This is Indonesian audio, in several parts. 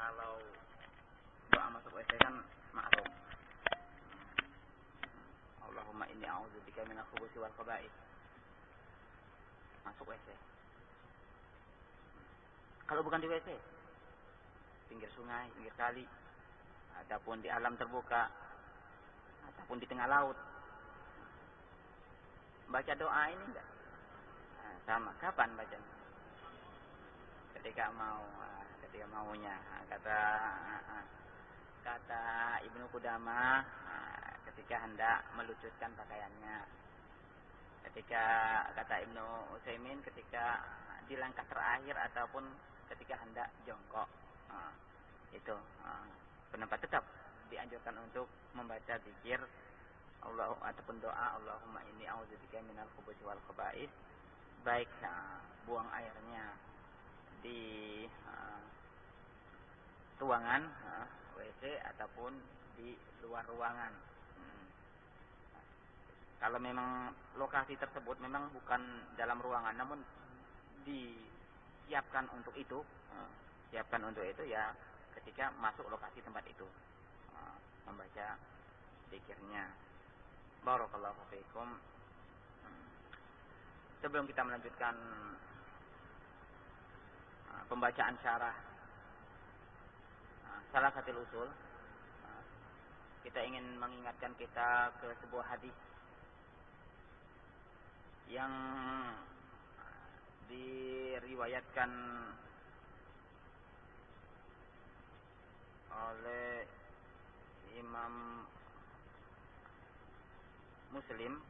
kalau doa masuk WC kan maklum. Allahumma inni a'udzubika minal khubuthi wal khaba'ith. Masuk WC. Kalau bukan di WC, pinggir sungai, pinggir kali, ataupun di alam terbuka, ataupun di tengah laut, baca doa ini enggak? Nah, sama. Kapan bacanya? Ketika maunya. Kata Ibnu Qudamah, ketika hendak melucutkan pakaiannya. Ketika kata Ibnu Utsaimin, ketika di langkah terakhir ataupun ketika hendak jongkok. Itu pendapat tetap dianjurkan untuk membaca zikir Allah ataupun doa Allahumma inni a'udzubika minal khubuthi wal khaba'ith, baik buang airnya di ruangan WC ataupun di luar ruangan. Kalau memang lokasi tersebut memang bukan dalam ruangan namun disiapkan untuk itu, ya ketika masuk lokasi tempat itu membaca zikirnya. Barakallahu fiikum. Sebelum kita melanjutkan pembacaan syarah Salasatil Usul, kita ingin mengingatkan kita ke sebuah hadis yang diriwayatkan oleh Imam Muslim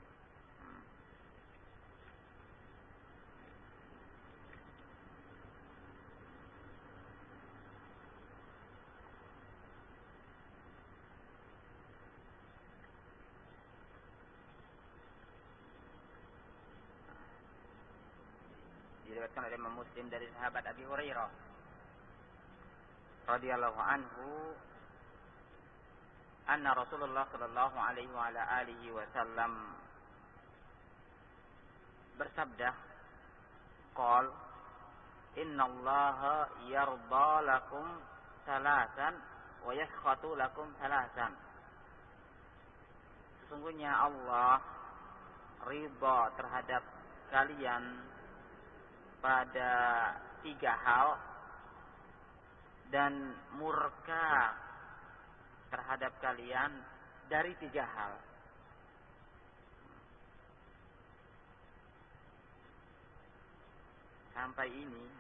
diriwayatkan oleh Imam Muslim dari sahabat Abi Hurairah radhiyallahu anhu anna Rasulullah sallallahu alaihi wa ala alihi wasallam bersabda, qol innallaha yarda lakum salasan wa yaskhatu lakum salasan. Sesungguhnya Allah ridha terhadap kalian pada 3 hal dan murka terhadap kalian dari 3 hal.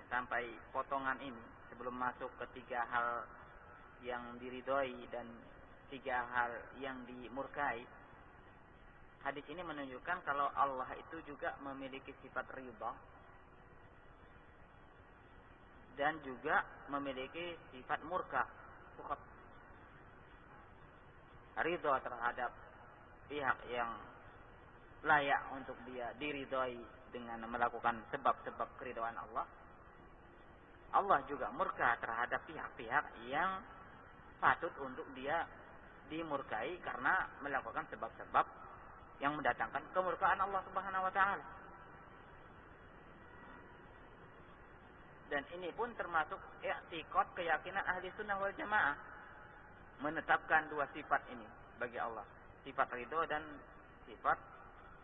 Sampai potongan ini sebelum masuk ke 3 hal yang diridhoi dan 3 hal yang dimurkai. Hadis ini menunjukkan kalau Allah itu juga memiliki sifat ridha dan juga memiliki sifat murka, sukhط. Ridha terhadap pihak yang layak untuk dia diridhai dengan melakukan sebab-sebab keridhaan Allah. Allah juga murka terhadap pihak-pihak yang patut untuk dia dimurkai karena melakukan sebab-sebab yang mendatangkan kemurkaan Allah Subhanahu wa taala. Dan ini pun termasuk i'tiqad keyakinan ahli sunnah wal jamaah, menetapkan 2 sifat ini bagi Allah, sifat ridho dan sifat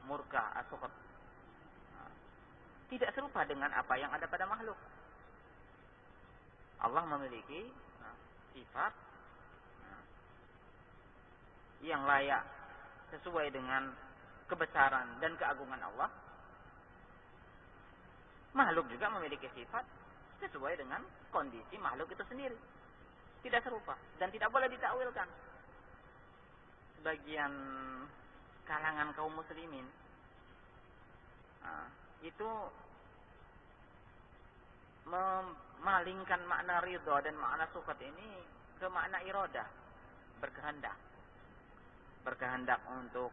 murka as-sukhط. Tidak serupa dengan apa yang ada pada makhluk. Allah memiliki sifat yang layak sesuai dengan kebesaran dan keagungan Allah. Makhluk juga memiliki sifat sesuai dengan kondisi makhluk itu sendiri. Tidak serupa dan tidak boleh ditakwilkan. Sebagian kalangan kaum muslimin itu memalingkan makna ridha dan makna sukhط ini ke makna iradah, berkehendak untuk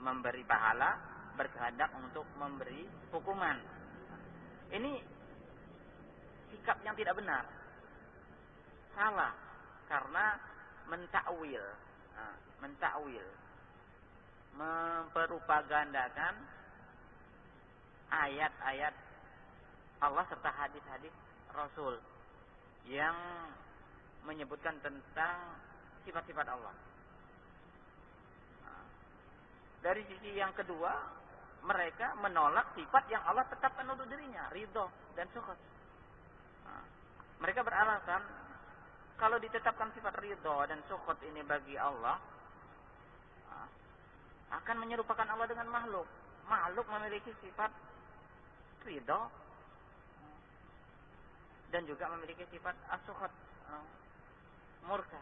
memberi pahala, berkehendak untuk memberi hukuman. Ini sikap yang tidak benar, salah, karena mentakwil, mempropagandakan ayat-ayat Allah serta hadis-hadis Rasul yang menyebutkan tentang sifat-sifat Allah. Dari sisi yang kedua, mereka menolak sifat yang Allah tetapkan untuk dirinya, ridho dan syukur. Mereka beralasan, kalau ditetapkan sifat ridho dan syukur ini bagi Allah, akan menyerupakan Allah dengan makhluk. Makhluk memiliki sifat ridho dan juga memiliki sifat as-sukhut, murka.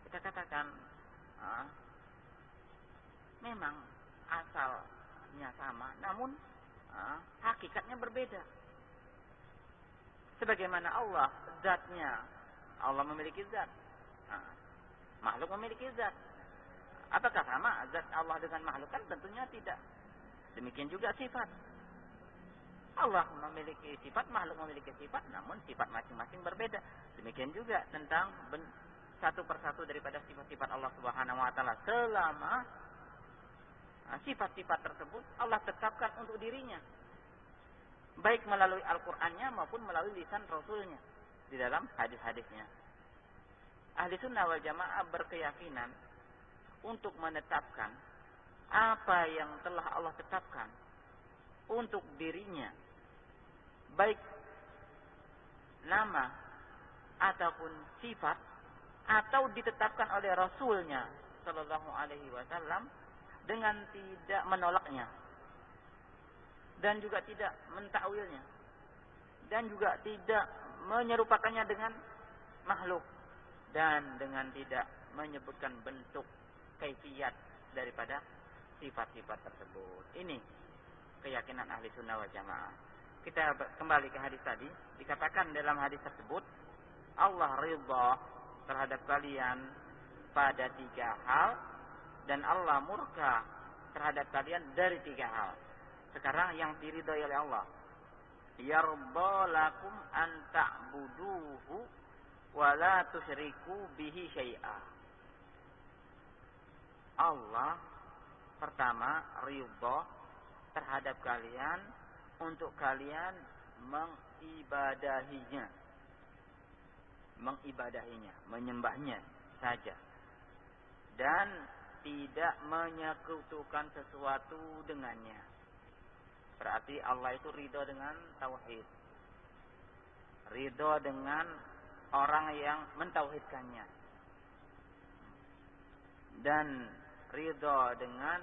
Kita katakan memang asalnya sama, namun hakikatnya berbeda. Sebagaimana Allah, zatnya, Allah memiliki zat, makhluk memiliki zat. Apakah sama zat Allah dengan makhluk? Kan tentunya tidak. Demikian juga sifat. Allah memiliki sifat, makhluk memiliki sifat, namun sifat masing-masing berbeda. Demikian juga tentang satu persatu daripada sifat-sifat Allah Subhanahu wa taala. Selama sifat-sifat tersebut Allah tetapkan untuk dirinya, baik melalui Al-Qur'annya maupun melalui lisan Rasulnya di dalam hadis-hadisnya. Ahli sunnah wal jamaah berkeyakinan untuk menetapkan apa yang telah Allah tetapkan untuk dirinya, baik nama ataupun sifat, atau ditetapkan oleh Rasulnya Sallallahu Alaihi Wasallam, dengan tidak menolaknya dan juga tidak mentakwilnya dan juga tidak menyerupakannya dengan makhluk dan dengan tidak menyebutkan bentuk kaifiyat daripada sifat-sifat tersebut. Ini keyakinan ahli sunnah wal jamaah. Kita kembali ke hadis tadi. Dikatakan dalam hadis tersebut, Allah ridha terhadap kalian pada 3 hal, dan Allah murka terhadap kalian dari 3 hal. Sekarang yang diridhai oleh Allah, yarda lakum an ta'buduhu wa la tusyriku bihi syai'a. Allah pertama ridha terhadap kalian untuk kalian mengibadahinya, menyembahnya saja, dan tidak menyekutukan sesuatu dengannya. Berarti Allah itu ridho dengan tauhid, ridho dengan orang yang mentauhidkannya, dan ridho dengan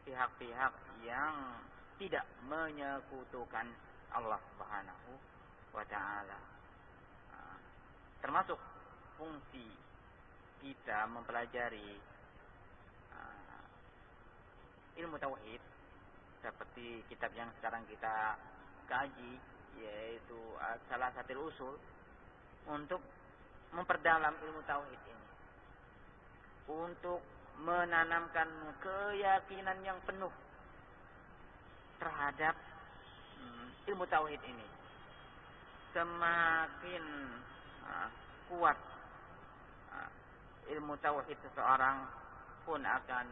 pihak-pihak yang tidak menyekutukan Allah Subhanahu wa taala. Termasuk fungsi kita mempelajari ilmu tauhid seperti kitab yang sekarang kita kaji, yaitu Salasatil Usul, untuk memperdalam ilmu tauhid ini, untuk menanamkan keyakinan yang penuh terhadap ilmu tauhid ini. Semakin kuat ilmu tauhid seseorang, pun akan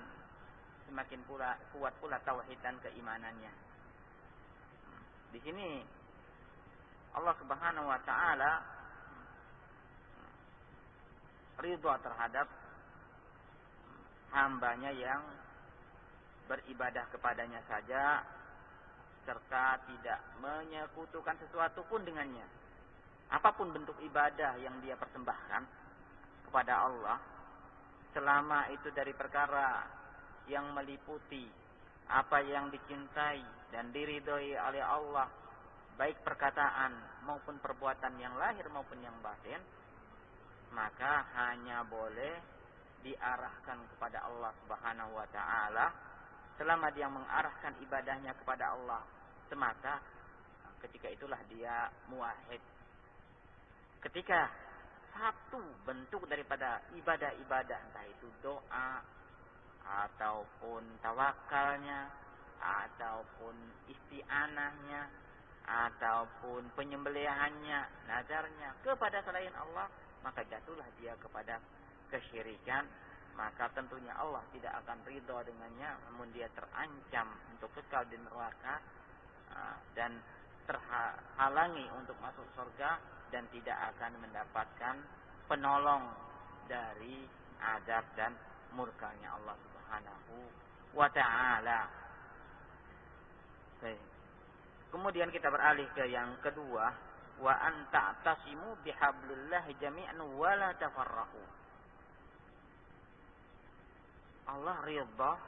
semakin kuat pula tauhid dan keimanannya. Di sini Allah Subhanahu wa taala ridha terhadap hambanya yang beribadah kepadanya saja, serta tidak menyekutukan sesuatu pun dengannya. Apapun bentuk ibadah yang dia persembahkan kepada Allah, selama itu dari perkara yang meliputi apa yang dicintai dan diridhoi oleh Allah, baik perkataan maupun perbuatan yang lahir maupun yang batin, maka hanya boleh diarahkan kepada Allah Subhanahu wa taala. Selama dia mengarahkan ibadahnya kepada Allah semata, ketika itulah dia muwahhid. Ketika satu bentuk daripada ibadah-ibadah, entah itu doa ataupun tawakalnya, ataupun isti'anahnya, ataupun penyembelihannya, nazarnya kepada selain Allah, maka jatuhlah dia kepada kesyirikan. Maka tentunya Allah tidak akan ridha dengannya, namun dia terancam untuk kekal di neraka, dan terhalangi untuk masuk surga dan tidak akan mendapatkan penolong dari azab dan murkanya Allah Subhanahu wa taala. Kemudian kita beralih ke yang kedua, wa an ta'tasimu bihablillah jami'an wa la tafarraqu. Allah ridha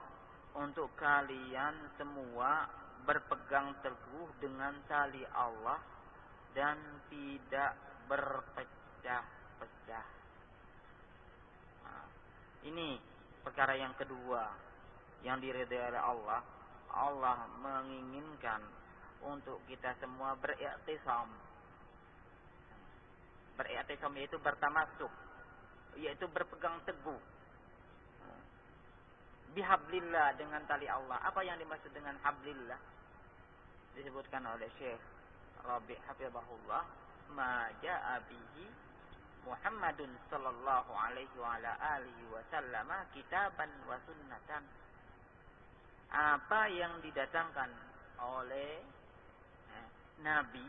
untuk kalian semua berpegang teguh dengan tali Allah dan tidak berpecah-pecah. Nah, ini perkara yang kedua yang diridhai oleh Allah. Allah menginginkan untuk kita semua beriktisam. Beriktisam yaitu bertamasuk, yaitu berpegang teguh. Bihablillah, dengan tali Allah. Apa yang dimaksud dengan hablillah? Disebutkan oleh Syekh Rabi' hafizahullah, ma ja'a bihi Muhammadun sallallahu alaihi wa ala alihi wa sallama kitaban wa sunnatan. Apa yang didatangkan oleh Nabi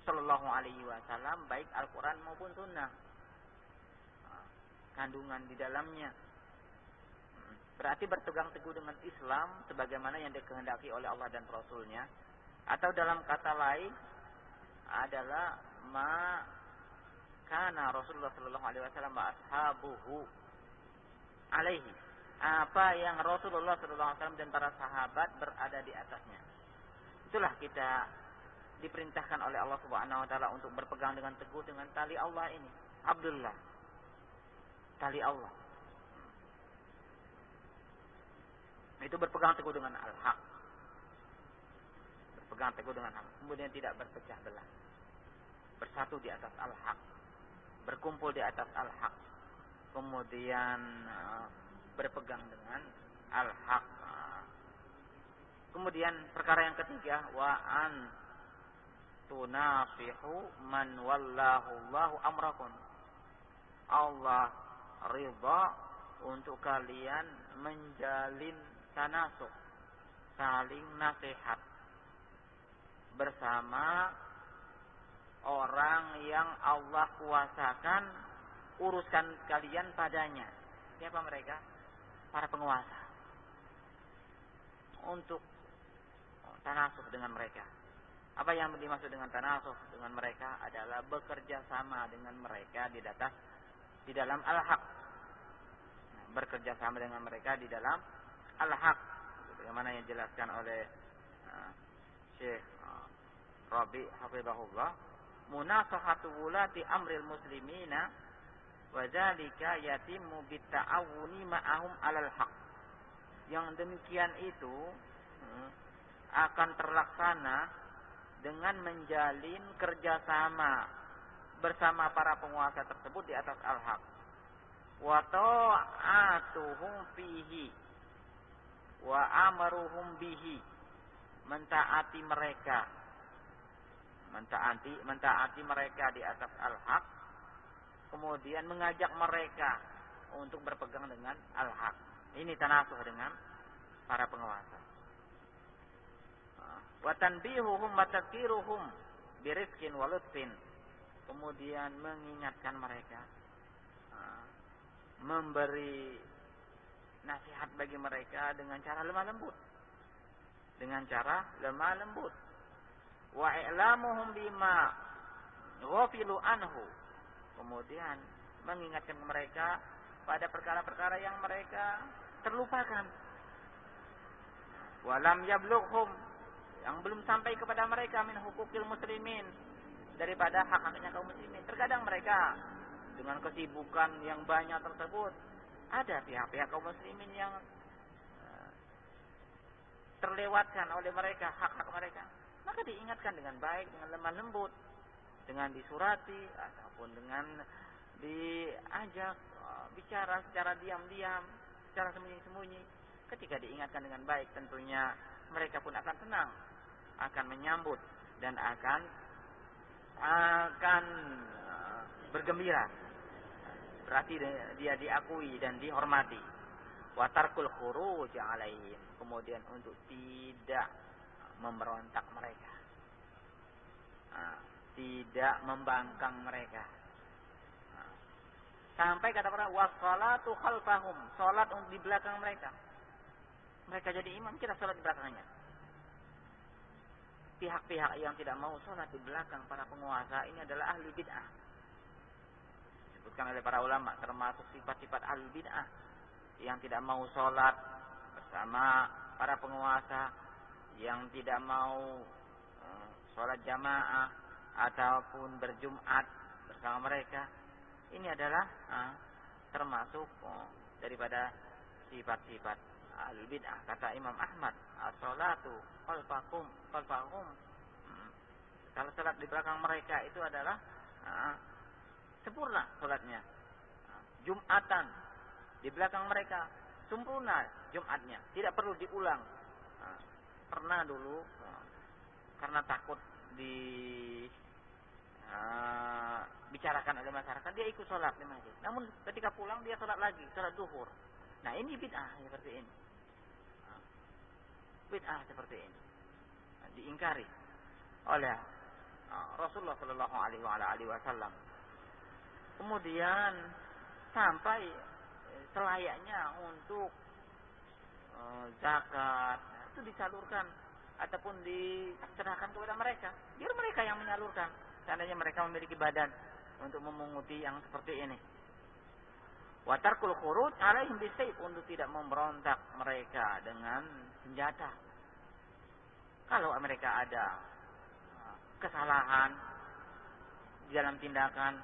sallallahu alaihi wasallam, baik Al-Quran maupun sunnah, kandungan di dalamnya. Berarti berpegang teguh dengan Islam sebagaimana yang dikehendaki oleh Allah dan Rasulnya. Atau dalam kata lain adalah ma kana Rasulullah sallallahu alaihi wasallam wa ashabuhu alaihi. Apa yang Rasulullah sallallahu alaihi wasallam dan para sahabat berada di atasnya. Itulah kita diperintahkan oleh Allah Subhanahu wa taala untuk berpegang dengan teguh dengan tali Allah ini. Abdullah. Tali Allah. Itu berpegang teguh dengan al-haq. Berpegang teguh dengan al-haq. Kemudian tidak berpecah belah. Bersatu di atas al-haq. Berkumpul di atas al-haq. Kemudian berpegang dengan al-haq. Kemudian perkara yang ketiga, wa an tunasihu man wallahu Allahu amrakum. Allah ridha untuk kalian menjalin tanasuh, saling nasihat bersama orang yang Allah kuasakan urusan kalian padanya. Siapa mereka? Para penguasa. Untuk tanasuh dengan mereka. Apa yang dimaksud dengan tanasuh dengan mereka adalah bekerja sama dengan mereka di dalam al-haq. Bekerja sama dengan mereka di dalam al-haq. Bagaimana yang dijelaskan oleh Syekh Rabi' hafizahullah, munasahatu wulati amril muslimina wa dzalika yatimmu bitta'awuni ma'ahum 'alal haq. Yang demikian itu akan terlaksana dengan menjalin kerjasama bersama para penguasa tersebut di atas al-haq. Wa ta'atuhum fihi wa amaruhum bihi, mentaati mereka di atas al-haq, kemudian mengajak mereka untuk berpegang dengan al-haq. Ini tanasuh dengan para penguasa. Wa tanbihuhum wa tadhkiruhum birifqin wa lutfin, kemudian mengingatkan mereka, memberi nasihat bagi mereka dengan cara lemah lembut. Wa i'lamuhum bima ghafilu anhu, kemudian mengingatkan mereka pada perkara-perkara yang mereka terlupakan. Wa lam yablughum, yang belum sampai kepada mereka, min hukukil muslimin, daripada hak-haknya kaum muslimin. Terkadang mereka dengan kesibukan yang banyak tersebut, ada pihak-pihak kaum muslimin yang terlewatkan oleh mereka hak-hak mereka. Maka diingatkan dengan baik, dengan lemah lembut, dengan disurati ataupun dengan diajak bicara secara diam-diam, secara sembunyi-sembunyi. Ketika diingatkan dengan baik, tentunya mereka pun akan senang, akan menyambut dan akan bergembira. Berarti dia diakui dan dihormati. Wa tarkul khuruj alaihim, kemudian untuk tidak memberontak mereka. tidak membangkang mereka. Sampai kata para wassalatu khalfahum, salat di belakang mereka. Mereka jadi imam, kita salat di belakangnya. Pihak-pihak yang tidak mau salat di belakang para penguasa ini adalah ahli bid'ah. Disebutkan oleh para ulama termasuk sifat-sifat ahli bid'ah yang tidak mau salat bersama para penguasa, yang tidak mau salat jamaah ataupun berjumat bersama mereka. Ini adalah termasuk daripada sifat-sifat ahlul bid'ah. Kata Imam Ahmad, as-salatu khalfahum. Kalau salat di belakang mereka itu adalah sempurna salatnya. Jumatan di belakang mereka sempurna Jumatnya, tidak perlu diulang. Pernah dulu karena takut bicarakan oleh masyarakat, dia ikut sholat di masjid. Namun ketika pulang dia sholat lagi, sholat zuhur. Nah ini bid'ah seperti ini. Bid'ah seperti ini diingkari oleh Rasulullah Shallallahu Alaihi Wasallam. Kemudian sampai selayaknya untuk zakat itu disalurkan ataupun diserahkan kepada mereka, biar mereka yang menyalurkan. Seandainya mereka memiliki badan untuk memunguti yang seperti ini. Wa tarkul khuruj alaihim bisayf, untuk tidak memberontak mereka dengan senjata. Kalau mereka ada kesalahan di dalam tindakan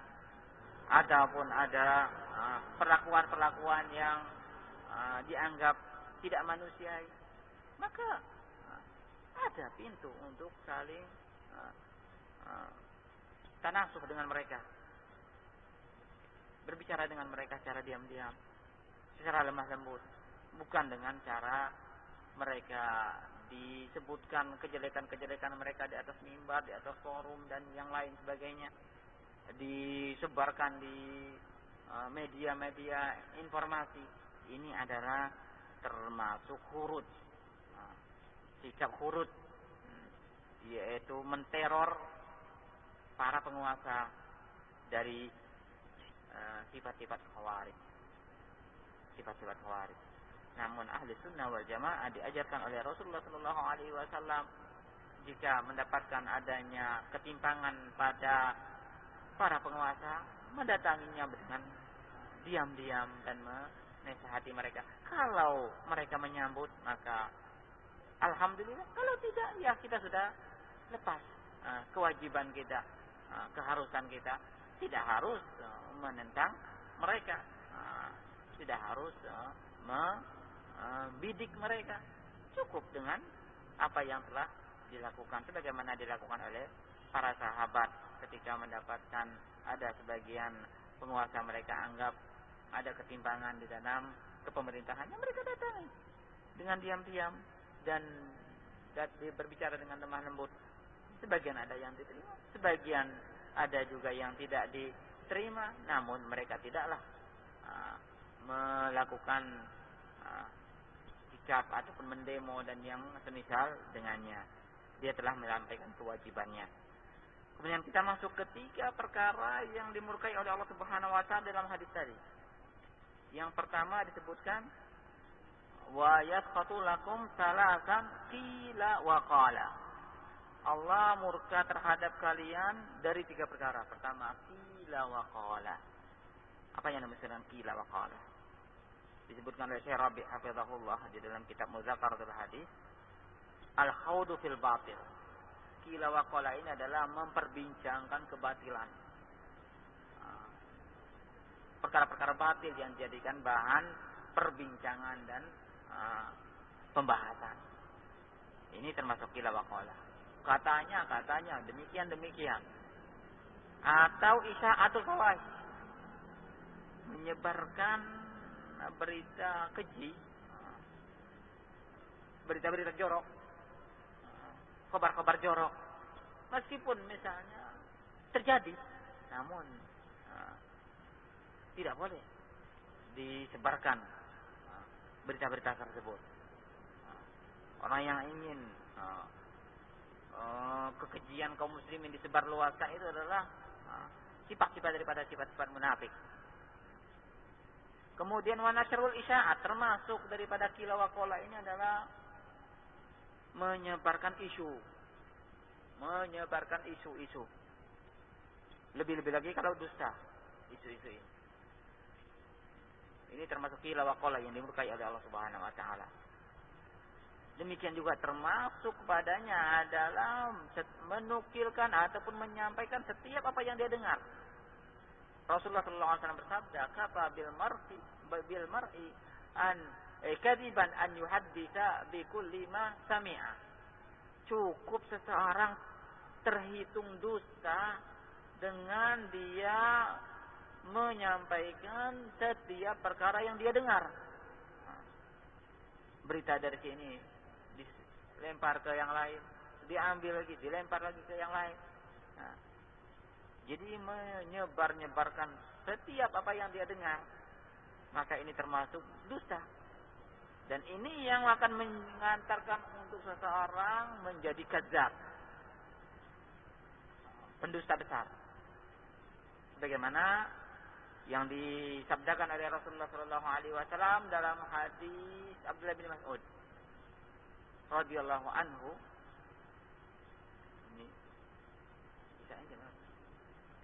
ataupun ada perlakuan-perlakuan yang dianggap tidak manusiawi, maka ada pintu untuk saling tanasuh dengan mereka, berbicara dengan mereka secara diam-diam, secara lemah lembut, bukan dengan cara mereka disebutkan kejelekan-kejelekan mereka di atas mimbar, di atas forum dan yang lain sebagainya, disebarkan di media-media informasi. Ini adalah termasuk hurud, sikap hurud, yaitu menteror para penguasa dari sifat-sifat khawarij. Sifat-sifat khawarij. Namun ahli sunnah wal jamaah diajarkan oleh Rasulullah Sallallahu Alaihi Wasallam, jika mendapatkan adanya ketimpangan pada para penguasa, mendatanginya dengan diam-diam dan menasihati mereka. Kalau mereka menyambut, maka alhamdulillah. Kalau tidak, ya kita sudah lepas kewajiban kita, keharusan kita. Tidak harus menentang mereka, tidak harus membidik mereka. Cukup dengan apa yang telah dilakukan, sebagaimana dilakukan oleh para sahabat ketika mendapatkan ada sebagian penguasa mereka anggap ada ketimpangan di dalam kepemerintahannya, mereka datangi dengan diam-diam dan berbicara dengan lemah lembut. Sebagian ada yang diterima, sebagian ada juga yang tidak diterima, namun mereka tidaklah melakukan sikap ataupun mendemo dan yang semisal dengannya. Dia telah menyampaikan kewajibannya. Kemudian kita masuk ke 3 perkara yang dimurkai oleh Allah Subhanahu wa taala dalam hadis tadi. Yang pertama disebutkan wa yasqatu lakum salasan qila wa qala. Allah murka terhadap kalian dari 3 perkara. Pertama, qila wa qala. Apa yang dimaksud qila wa qala? Disebutkan oleh Syekh Rabi' hafizahullah di dalam kitab Mudzakaratul Hadis, al-khawdu fil batil. Qila wa qala ini adalah memperbincangkan kebatilan. Perkara-perkara batil yang dijadikan bahan perbincangan dan pembahasan. Ini termasuk qila wa qala. Katanya, demikian. Atau isya'atul fawahish, menyebarkan berita keji, berita-berita jorok, kabar-kabar jorok. Meskipun misalnya terjadi, namun tidak boleh disebarkan berita-berita tersebut. Orang yang ingin kekejian kemudian kaum muslimin disebarluaskan itu adalah sifat-sifat daripada sifat-sifat munafik. Kemudian wa nasrul isya'at, termasuk daripada qila wa qala ini adalah menyebarkan isu. Menyebarkan isu-isu. Lebih-lebih lagi kalau dusta, isu-isu ini. Ini termasuk qila wa qala yang dimurkai oleh Allah Subhanahu wa taala. Demikian juga termasuk padanya adalah menukilkan ataupun menyampaikan setiap apa yang dia dengar. Rasulullah sallallahu alaihi wasallam bersabda, "Kafa bil mar'i an kadiban an yuhadditsa bi kulli ma sami'a." Cukup seseorang terhitung dusta dengan dia menyampaikan setiap perkara yang dia dengar. Berita dari sini dilempar ke yang lain, diambil lagi, dilempar lagi ke yang lain. Jadi menyebar-nyebarkan setiap apa yang dia dengar, maka ini termasuk dusta. Dan ini yang akan mengantarkan untuk seseorang menjadi kadzdzab, pendusta besar. Sebagaimana yang disabdakan oleh Rasulullah sallallahu alaihi wasallam dalam hadis Abdullah bin Mas'ud radhiyallahu anhu. Ini bisa aja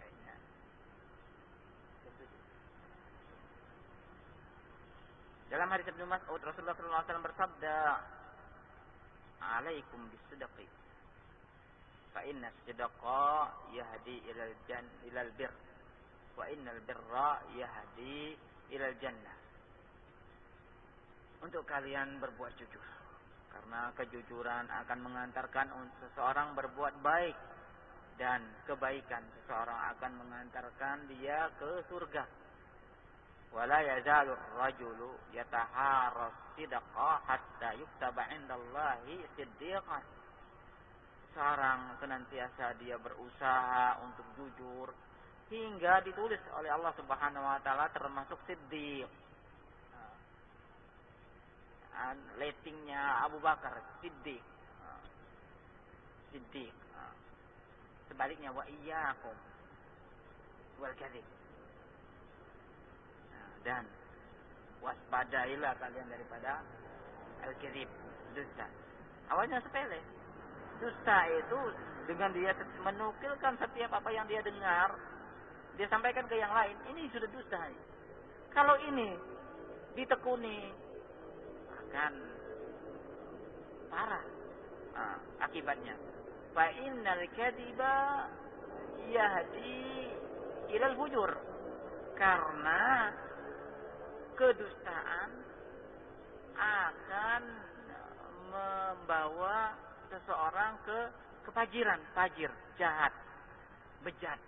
kayaknya. Dalam hadis Ibnu Mas'ud Rasulullah sallallahu alaihi wasallam bersabda, "Alaikum bis-sidqi. Fa inna as-sidqa yahdi ilal birr. Wa innal birra yahdi ilal jannah." Untuk kalian berbuat jujur, karena kejujuran akan mengantarkan seseorang berbuat baik, dan kebaikan seseorang akan mengantarkan dia ke surga. Wala yazalu ar-rajulu yataharras sidqa hatta yuktaba 'indallahi siddiqan. Seorang senantiasa dia berusaha untuk jujur hingga ditulis oleh Allah Subhanahu wa taala termasuk siddiq. Ratingnya Abu Bakar siddiq. Siddiq. Sebaliknya wa iyyakum wal kadzib. Dan waspadailah kalian daripada al-kadzib, dusta. Awalnya sepele. Dusta itu dengan dia menukilkan setiap apa yang dia dengar, dia sampaikan ke yang lain, ini sudah dusta. Kalau ini ditekuni akan parah akibatnya. Fa innal kadziba yahdi ilal fujur. Karena kedustaan akan membawa seseorang ke kefajiran, fajir, jahat, bejat.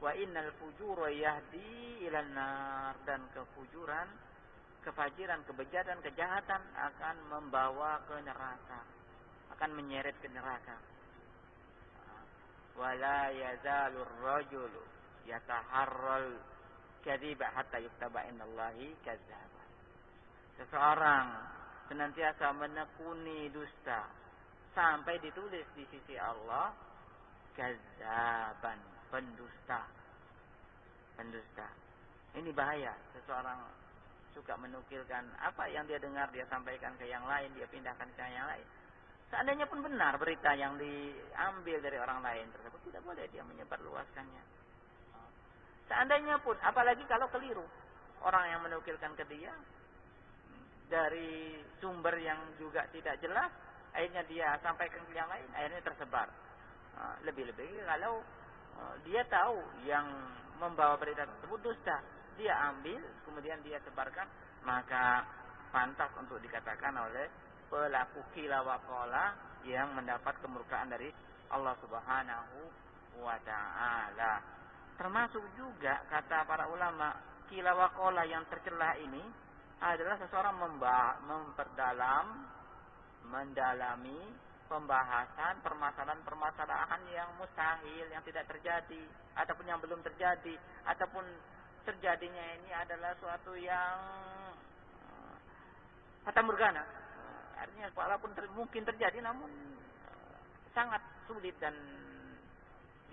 Wa innal fujura yahdi ilan nar, dan kefujuran, kefajiran, kebejatan, kejahatan akan membawa ke neraka, akan menyeret ke neraka. Wala yazalur rajulu yataharral kadziba hatta yuktaba indallahi kadzdzaba. Seseorang senantiasa menekuni dusta sampai ditulis di sisi Allah kadzaban, pendusta. Pendusta. Ini bahaya. Seseorang suka menukilkan apa yang dia dengar, dia sampaikan ke yang lain, dia pindahkan ke yang lain. Seandainya pun benar berita yang diambil dari orang lain tersebut, tidak boleh dia menyebarluaskannya. Seandainya pun, apalagi kalau keliru, orang yang menukilkan ke dia dari sumber yang juga tidak jelas, akhirnya dia sampaikan ke yang lain, akhirnya tersebar. Lebih-lebih kalau dia tahu yang membawa berita tersebut dusta, dia ambil, kemudian dia sebarkan, maka pantas untuk dikatakan oleh pelaku qila wa qala yang mendapat kemurkaan dari Allah Subhanahu wa ta'ala. Termasuk juga kata para ulama, qila wa qala yang tercela ini adalah seseorang mendalami pembahasan permasalahan yang mustahil, yang tidak terjadi, ataupun yang belum terjadi, ataupun terjadinya ini adalah suatu yang fata morgana. Artinya walaupun mungkin terjadi, namun sangat sulit dan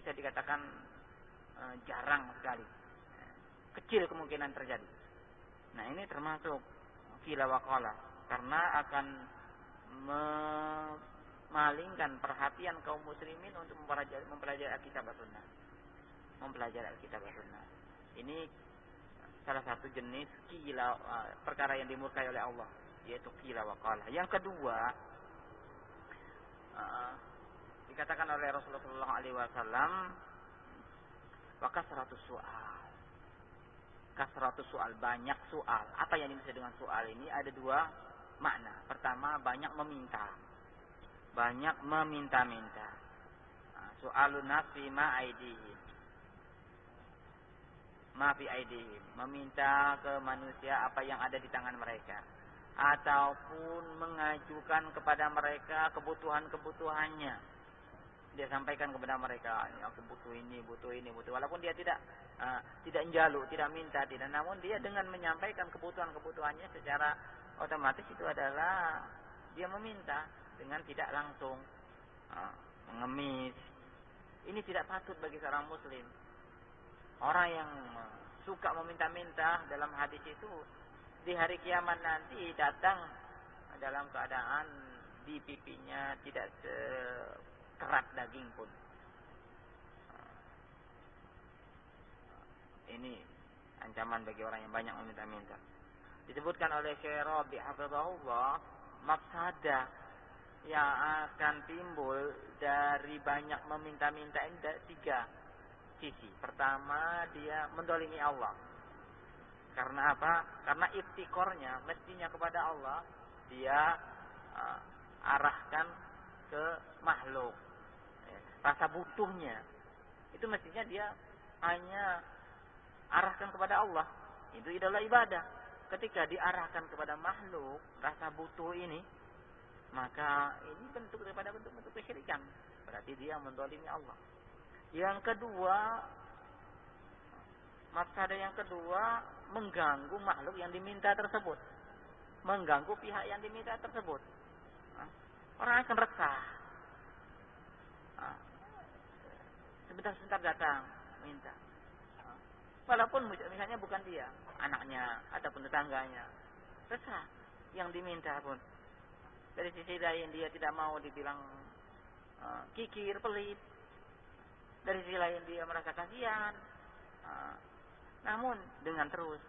bisa dikatakan jarang sekali. Kecil kemungkinan terjadi. Nah, ini termasuk qila wa qala karena akan memalingkan perhatian kaum muslimin untuk mempelajari Alkitab dan Sunnah. Mempelajari Alkitab dan Sunnah. Ini salah satu jenis qila, perkara yang dimurkai oleh Allah, yaitu qila wa qala. Yang kedua, dikatakan oleh Rasulullah sallallahu alaihi wasallam, wa kasratus su'al. Kasratus su'al, banyak soal. Apa yang dimaksud dengan soal ini? Ada dua makna. Pertama, banyak meminta. Banyak meminta-minta. Soalun nafsi ma aidihim. Ma fi aidihim. Meminta ke manusia apa yang ada di tangan mereka. Ataupun mengajukan kepada mereka kebutuhan-kebutuhannya. Dia sampaikan kepada mereka, aku butuh ini, butuh ini, butuh. Walaupun dia tidak menjaluk, tidak minta, tidak. Namun dia dengan menyampaikan kebutuhan-kebutuhannya secara otomatis itu adalah dia meminta dengan tidak langsung mengemis. Ini tidak patut bagi seorang muslim. Orang yang suka meminta-minta dalam hadis itu di hari kiamat nanti datang dalam keadaan di pipinya tidak kerat daging pun. Ini ancaman bagi orang yang banyak meminta-minta. Disebutkan oleh Syekh Rabi' hafizahullah, mafsadah yang akan timbul dari banyak meminta-minta ini tiga sisi. Pertama, dia mendolimi Allah. Karena apa? Karena iftikornya mestinya kepada Allah, dia arahkan ke makhluk. Rasa butuhnya itu mestinya dia hanya arahkan kepada Allah. Itu adalah ibadah. Ketika diarahkan kepada makhluk rasa butuh ini, maka ini bentuk daripada bentuk-bentuk kesyirikan. Berarti dia mendolimi Allah. Yang kedua, mafsadah yang kedua, mengganggu makhluk yang diminta tersebut, mengganggu pihak yang diminta tersebut. Orang akan resah. Sebentar-sebentar datang minta. Walaupun misalnya bukan dia, anaknya ataupun tetangganya. Resah yang diminta pun. Dari sisi lain dia tidak mau dibilang kikir, pelit. Dari sisi lain dia merasa kasihan. Namun dengan terus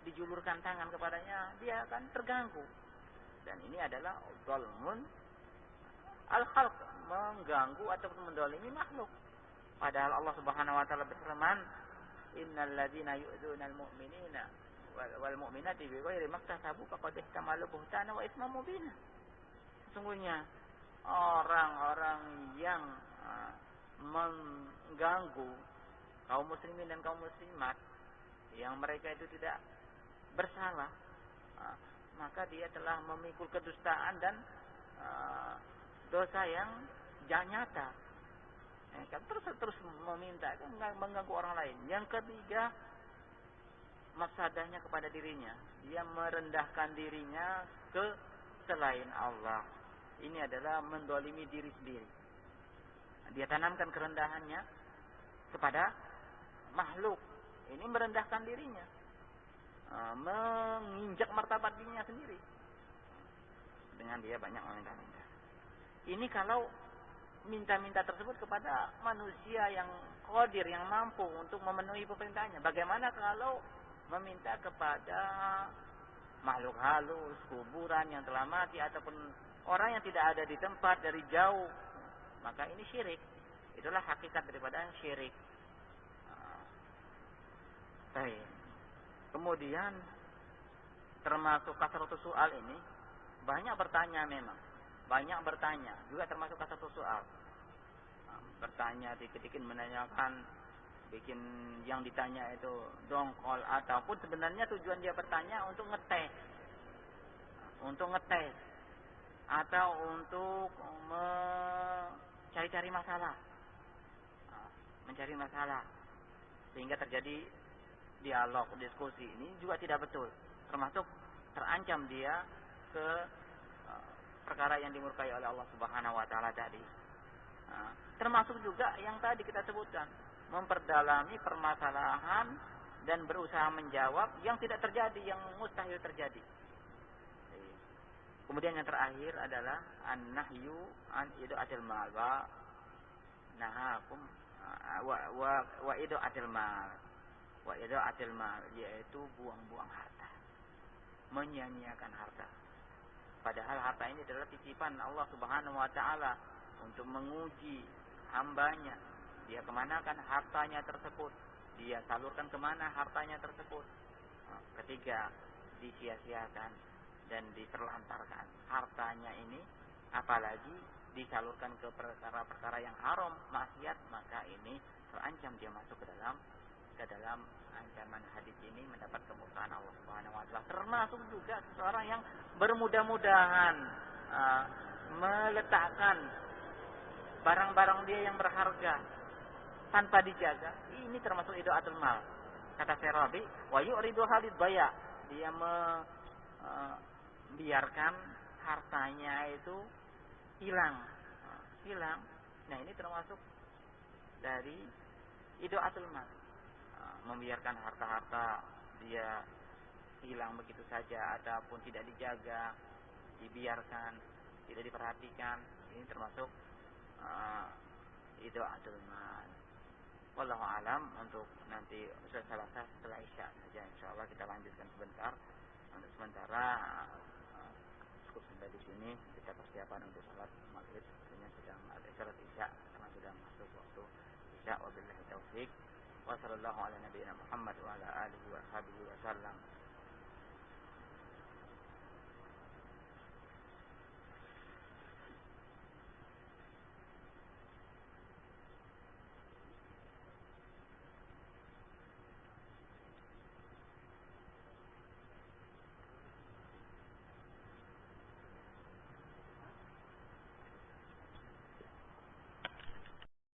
dijulurkan tangan kepadanya, dia akan terganggu. Dan ini adalah zalmun al-khalq, mengganggu ataupun mendolimi makhluk. Padahal Allah Subhanahu wa taala berfirman, "Innal ladzina yu'dzunal mu'minina wal mu'minati bighairi maktasabu faqad ihtamalu buhtana wa itsman mubina." Sesungguhnya orang-orang yang mengganggu kaum muslimin dan kaum muslimat yang mereka itu tidak bersalah, maka dia telah memikul kedustaan dan dosa yang nyata. Kan terus meminta, kan mengganggu orang lain. Yang ketiga, mafsadahnya kepada dirinya. Dia merendahkan dirinya ke selain Allah. Ini adalah mendolimi diri sendiri. Dia tanamkan kerendahannya kepada makhluk. Ini merendahkan dirinya, menginjak martabat dirinya sendiri. Dengan dia banyak meminta-minta. Ini kalau minta-minta tersebut kepada manusia yang qadir, yang mampu untuk memenuhi perintahnya. Bagaimana kalau meminta kepada makhluk halus, kuburan yang telah mati, ataupun orang yang tidak ada di tempat, dari jauh? Maka ini syirik. Itulah hakikat daripada syirik. Baik. Kemudian termasuk kasratus soal ini, banyak bertanya memang. Banyak bertanya, juga termasuk kasratus soal. Bertanya, dikit-dikit menanyakan, bikin yang ditanya itu dongkol, ataupun sebenarnya tujuan dia bertanya untuk ngetes. Atau untuk mencari-cari masalah. Mencari masalah. Sehingga terjadi dialog, diskusi. Ini juga tidak betul. Termasuk terancam dia ke perkara yang dimurkai oleh Allah Subhanahu wa taala tadi. Termasuk juga yang tadi kita sebutkan, memperdalami permasalahan dan berusaha menjawab yang tidak terjadi, yang mustahil terjadi. Kemudian yang terakhir adalah an-nahyu an ida'atil mal wa nahakum wa ida'atil mal. Wa ida'atil mal yaitu buang-buang harta. Menyia-nyiakan harta. Padahal harta ini adalah titipan Allah Subhanahu wa taala untuk menguji hambanya. Dia kemanakan hartanya tersebut? Dia salurkan kemana hartanya tersebut? Ketika disia-siakan dan diterlantarkan hartanya ini, apalagi disalurkan ke perkara-perkara yang haram, maksiat, maka ini terancam dia masuk ke dalam ancaman hadis ini mendapat kemurkaan Allah Subhanahu wa taala. Termasuk juga seseorang yang bermudah-mudahan meletakkan barang-barang dia yang berharga tanpa dijaga, ini termasuk idaatul mal. Kata Syarabi, wa yu'ridu halid baya, dia biarkan hartanya itu hilang. Nah, ini termasuk dari idaatul mal. Membiarkan harta-harta dia hilang begitu saja ataupun tidak dijaga, dibiarkan, tidak diperhatikan, ini termasuk idaatul mal. Wallahu alam. Untuk nanti Selasa setelah Isya saja insyaallah kita lanjutkan sebentar. Untuk sementara cukup sampai di sini, kita persiapan untuk salat maghrib, sebenarnya sedang ada salat Isya karena sudah masuk waktu Isya. Wabillahi taufik. Wa sallallahu ala nabiyyina Muhammad wa ala alihi wa sahbihi wasallam.